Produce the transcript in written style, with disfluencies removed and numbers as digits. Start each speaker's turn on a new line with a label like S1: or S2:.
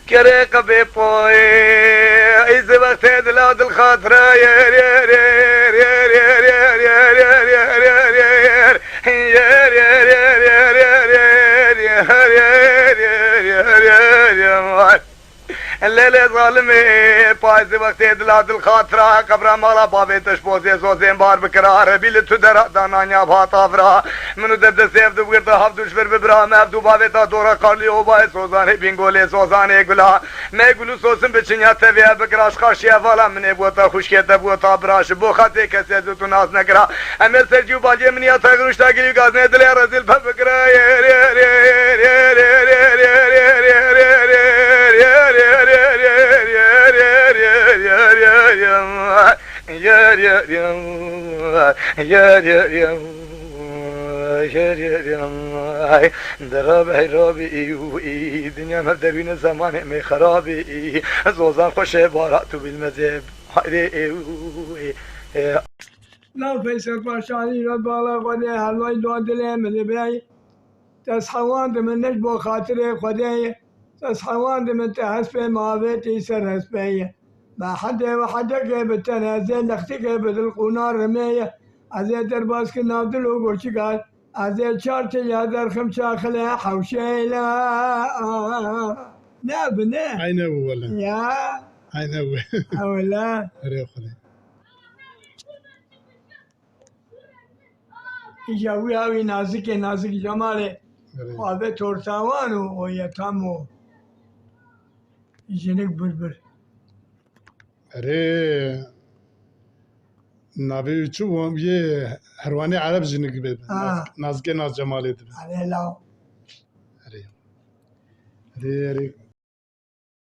S1: كريق بيبوي إذا وقت دلاد الخاطرة يا الليلة ظالمي بايز وقت دلاد الخاطرة قبرة مالا بابي تشبوزي سوزين بار بكرار بيل تدرق دانانيا بهاطافرا منو دد سيف دو بغرد هفدو شبر ببرا مفدو بابي تا دورا قارلي وباي سوزاني بينگولي سوزاني گلا ما گلو سوسن بچنيا تبيا بكراش خاشيا فالا مني بوتا خوشكيتا بوتا براش بو خاتي كسي زوتو ناس نكرا امي سرجيو باجي منيا تغروش تاقليو غازني دلي رزيل ببكرا درابي رابي دنيا مبدبين زمان مي خرابي زوزان خوش بارات بالمذهب
S2: لا فيصل باشاني ربالا خدي هلوي دو دلي من بي تسحوان من نجبو خاطري خدي تسحوان من تحسب ماويتي سرسبي ما حد وحدك بالتنازل لختك بالقنار رمية أزي درباس كنا بدلو قرشي قال أزي شارتي يا در خمسة خلا حوشيلا لا بنا
S3: عينه ولا
S2: يا
S3: عينه
S2: أولا
S3: ريخني
S2: يجاوي أوي نازك نازك جماله خوابه تورتاوانو و يتامو جنك بربر
S3: أري نبي شو يي هرواني عرب جنك بيد ناس جمالي
S2: على لا
S3: أري أري